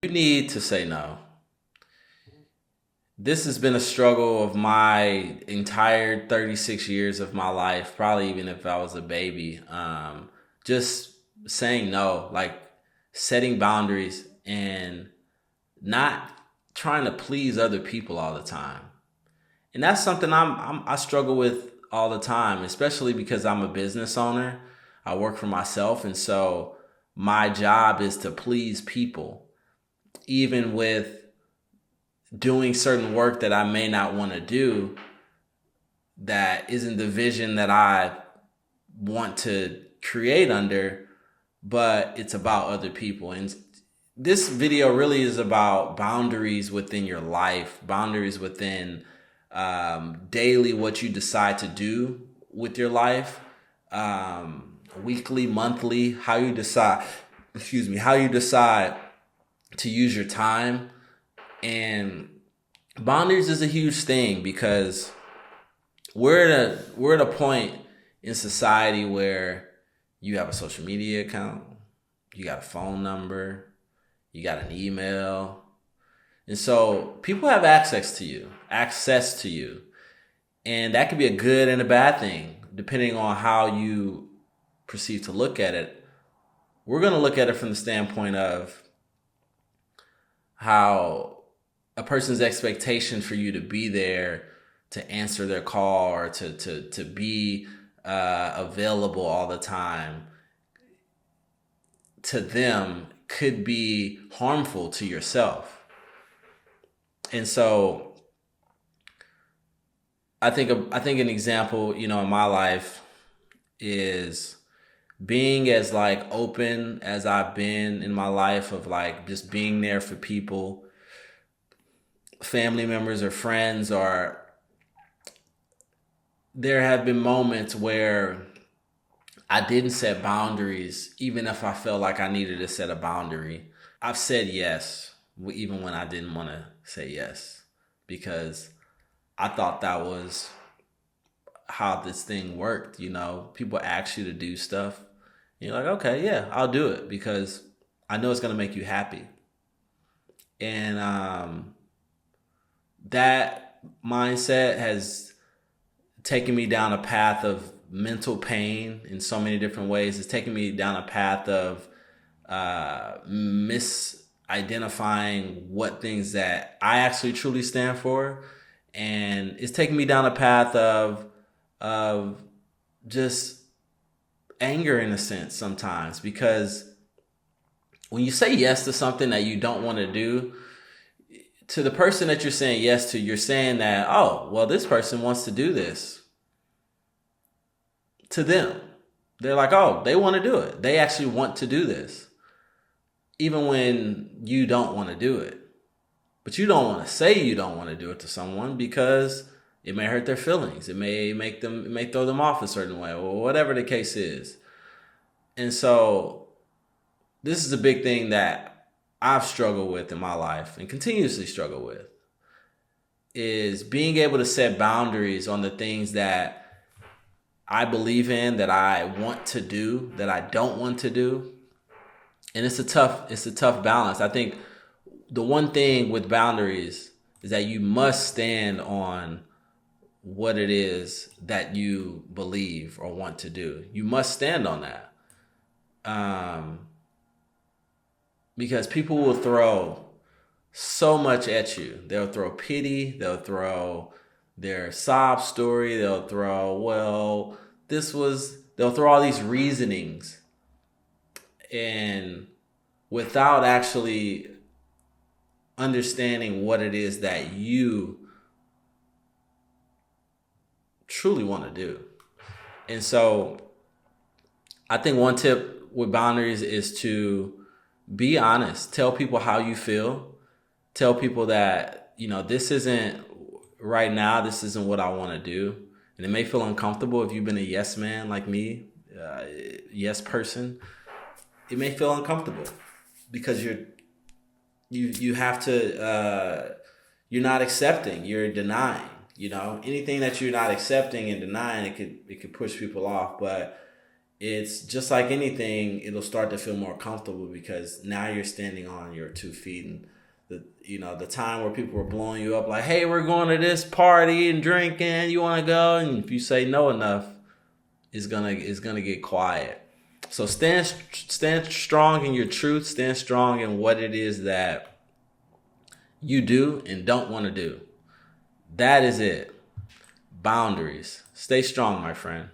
You need to say no. This has been a struggle of my entire 36 years of my life, probably even if I was a baby. Just saying no, like setting boundaries and not trying to please other people all the time. And that's something I struggle with all the time, especially because I'm a business owner. I work for myself, and so my job is to please people, even with doing certain work that I may not want to do, that isn't the vision that I want to create under, but it's about other people. And this video really is about boundaries within your life, boundaries within daily what you decide to do with your life, weekly, monthly, how you decide, how you decide to use your time. And boundaries is a huge thing because we're at a point in society where you have a social media account, you got a phone number, you got an email. And so people have access to you. And that could be a good and a bad thing, depending on how you perceive to look at it. We're going to look at it from the standpoint of how a person's expectation for you to be there, to answer their call, or to be available all the time, to them could be harmful to yourself. And so I think an example, in my life is being as like open as I've been in my life, of like just being there for people, family members or friends. Or there have been moments where I didn't set boundaries, even if I felt like I needed to set a boundary. I've said yes, even when I didn't want to say yes, because I thought that was how this thing worked. People ask you to do stuff. And you're like, okay, yeah, I'll do it because I know it's going to make you happy. And that mindset has taken me down a path of mental pain in so many different ways. It's taken me down a path of misidentifying what things that I actually truly stand for. And it's taken me down a path of just anger, in a sense, sometimes, because when you say yes to something that you don't want to do, to the person that you're saying yes to, you're saying that, oh, well, this person wants to do this. To them, they're like, oh, they want to do it. They actually want to do this, even when you don't want to do it. But you don't want to say you don't want to do it to someone because it may hurt their feelings. It may throw them off a certain way, or whatever the case is. And so this is a big thing that I've struggled with in my life and continuously struggle with, is being able to set boundaries on the things that I believe in, that I want to do, that I don't want to do. And it's a tough balance. I think the one thing with boundaries is that you must stand on what it is that you believe or want to do. You must stand on that. Because people will throw so much at you. They'll throw pity, they'll throw their sob story, they'll throw, well, they'll throw all these reasonings, and without actually understanding what it is that you truly want to do. And so I think one tip with boundaries is to be honest. Tell people how you feel. Tell people that, this isn't right now, this isn't what I want to do. And it may feel uncomfortable if you've been a yes man like me, yes person. It may feel uncomfortable because you have to, you're not accepting, you're denying. Anything that you're not accepting and denying, it could push people off. But it's just like anything, it'll start to feel more comfortable because now you're standing on your 2 feet. And the time where people were blowing you up like, hey, we're going to this party and drinking, you want to go? And if you say no enough, it's gonna get quiet. So stand strong in your truth. Stand strong in what it is that you do and don't want to do. That is it. Boundaries. Stay strong, my friend.